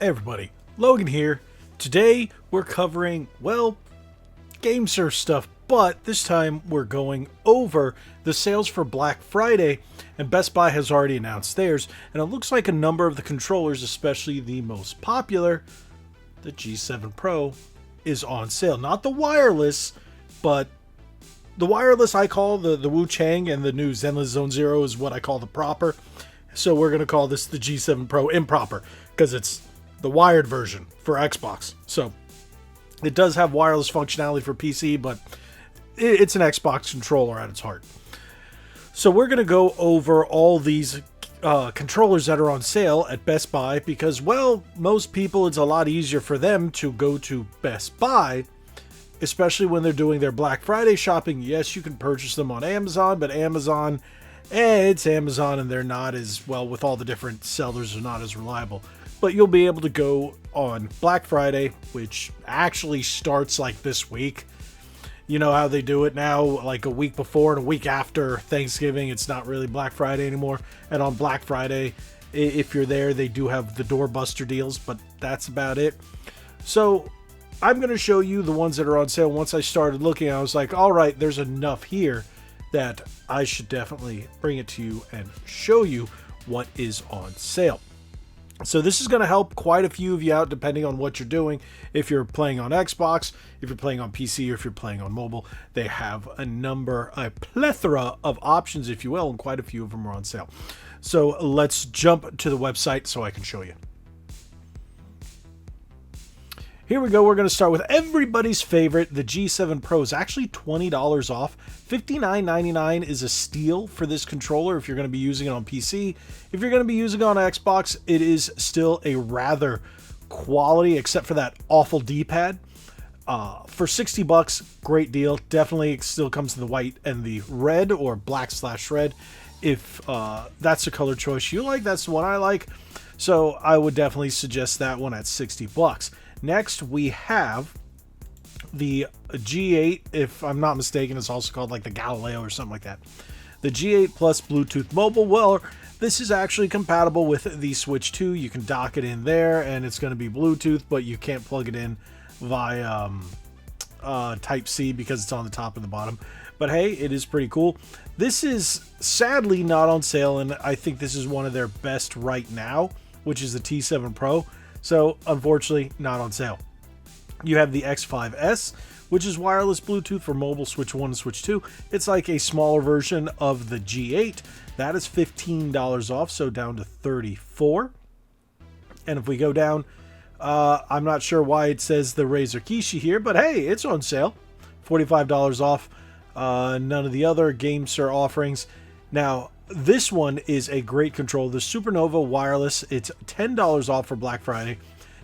Hey everybody, Logan here. Today we're covering, well, GameSir stuff, but this time we're going over the sales for Black Friday, and Best Buy has already announced theirs, and it looks like a number of the controllers, especially the most popular, the G7 Pro, is on sale. Not the wireless, but the wireless I call the Wu Chang, and the new Zenless Zone Zero is what I call the proper. So we're going to call this the G7 Pro improper, because it's the wired version for Xbox. So it does have wireless functionality for PC, but it's an Xbox controller at its heart. So we're going to go over all these controllers that are on sale at Best Buy because, well, most people, it's a lot easier for them to go to Best Buy, especially when they're doing their Black Friday shopping. Yes, you can purchase them on Amazon, but Amazon, it's Amazon, and they're not as, well, with all the different sellers, are not as reliable. But you'll be able to go on Black Friday, which actually starts like this week. You know how they do it now, like a week before and a week after Thanksgiving. It's not really Black Friday anymore. And on Black Friday, if you're there, they do have the doorbuster deals, but that's about it. So I'm going to show you the ones that are on sale. Once I started looking, I was like, all right, there's enough here that I should definitely bring it to you and show you what is on sale. So this is going to help quite a few of you out depending on what you're doing. If you're playing on Xbox, if you're playing on PC, or if you're playing on mobile, they have a plethora of options, if you will, and quite a few of them are on sale. So let's jump to the website so I can show you. Here we go. We're going to start with everybody's favorite. The G7 Pro is actually $20 off. $59.99 is a steal for this controller if you're going to be using it on PC. If you're going to be using it on Xbox, it is still a rather quality, except for that awful D-pad. For $60, great deal. Definitely it still comes in the white and the red, or black/red. If that's the color choice you like, that's the one I like. So I would definitely suggest that one at $60. Next, we have the G8, if I'm not mistaken, it's also called like the Galileo or something like that. The G8 Plus Bluetooth Mobile. Well, this is actually compatible with the Switch 2. You can dock it in there, and it's going to be Bluetooth, but you can't plug it in via Type-C because it's on the top and the bottom. But hey, it is pretty cool. This is sadly not on sale, and I think this is one of their best right now, which is the T7 Pro. So, unfortunately, not on sale. You have the X5S, which is wireless Bluetooth for mobile Switch 1 and Switch 2. It's like a smaller version of the G8. That is $15 off, so down to $34. And if we go down, I'm not sure why it says the Razer Kishi here, but hey, it's on sale. $45 off. None of the other GameSir offerings. Now, this one is a great controller, the Supernova Wireless. It's $10 off for Black Friday.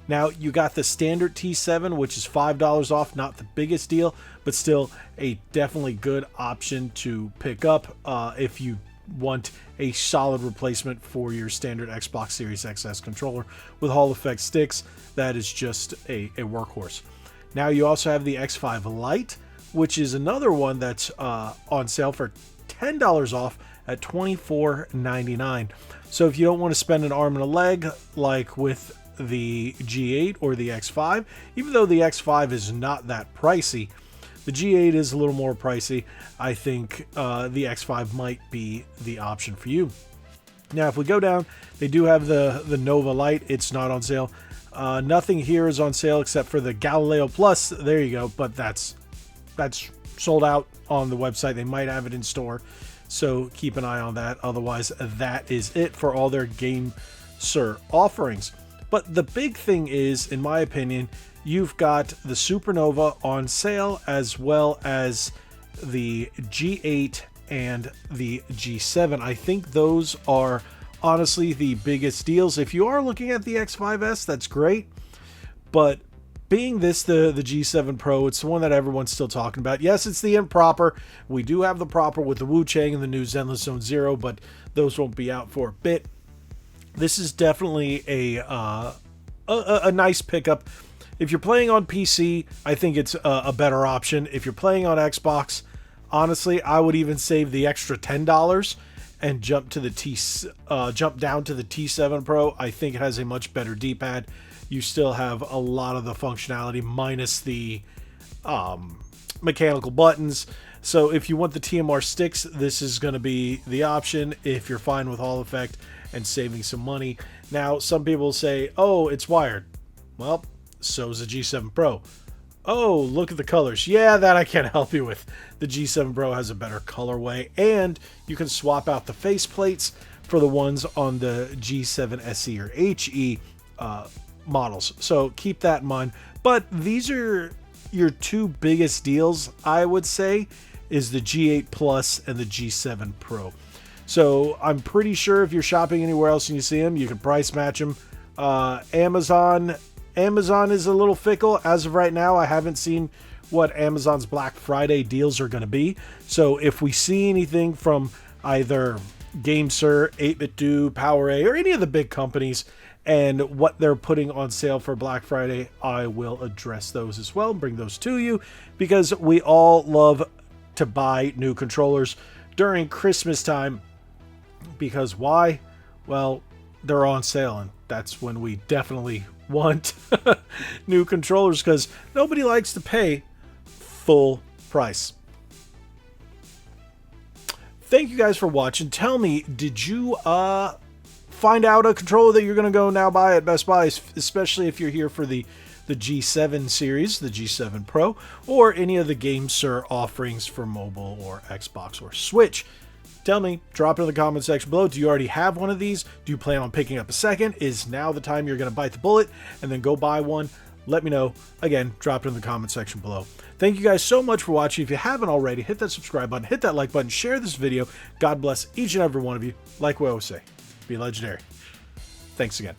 Now, you got the standard T7, which is $5 off. Not the biggest deal, but still a definitely good option to pick up if you want a solid replacement for your standard Xbox Series XS controller with Hall effect sticks. That is just a workhorse. Now, you also have the X5 Lite, which is another one that's on sale for $10 off at $24.99. So if you don't want to spend an arm and a leg like with the G8 or the X5, even though the X5 is not that pricey, the G8 is a little more pricey. I think the X5 might be the option for you. Now, if we go down, they do have the Nova Lite. It's not on sale. Nothing here is on sale except for the Galileo Plus. There you go, but that's sold out on the website. They might have it in store, so keep an eye on that. Otherwise, that is it for all their GameSir offerings. But the big thing is, in my opinion, you've got the Supernova on sale, as well as the G8 and the G7. I think those are honestly the biggest deals. If you are looking at the X5S, that's great. But being this the G7 Pro, it's the one that everyone's still talking about. Yes, it's the improper. We do have the proper with the Wu Chang and the new Zenless Zone Zero, but those won't be out for a bit. This is definitely a nice pickup. If you're playing on PC, I think it's a better option. If you're playing on Xbox, honestly, I would even save the extra $10 and jump down to the T7 Pro. I think it has a much better D-pad. you still have a lot of the functionality minus the mechanical buttons. So if you want the TMR sticks, this is going to be the option if you're fine with Hall effect and saving some money. Now, some people say, oh, it's wired. Well, so is the G7 Pro. Oh, look at the colors. Yeah, that I can't help you with. The G7 Pro has a better colorway, and you can swap out the face plates for the ones on the G7 SE or HE models. So keep that in mind. But these are your two biggest deals, I would say, is the G8 Plus and the G7 Pro. So I'm pretty sure if you're shopping anywhere else and you see them, you can price match them. Amazon is a little fickle. As of right now, I haven't seen what Amazon's Black Friday deals are going to be. So if we see anything from either GameSir, 8BitDo, PowerA, or any of the big companies, and what they're putting on sale for Black Friday, I will address those as well, bring those to you, because we all love to buy new controllers during Christmas time. Because why? Well, they're on sale, and that's when we definitely want new controllers, because nobody likes to pay full price. Thank you guys for watching. Tell me, did you find out a controller that you're going to go now buy at Best Buy, especially if you're here for the G7 series, the G7 Pro, or any of the GameSir offerings for mobile or Xbox or Switch? Tell me, drop it in the comment section below. Do you already have one of these? Do you plan on picking up a second? Is now the time you're going to bite the bullet and then go buy one? Let me know. Again, drop it in the comment section below. Thank you guys so much for watching. If you haven't already, hit that subscribe button, hit that like button, share this video. God bless each and every one of you. Like we always say, be legendary. Thanks again.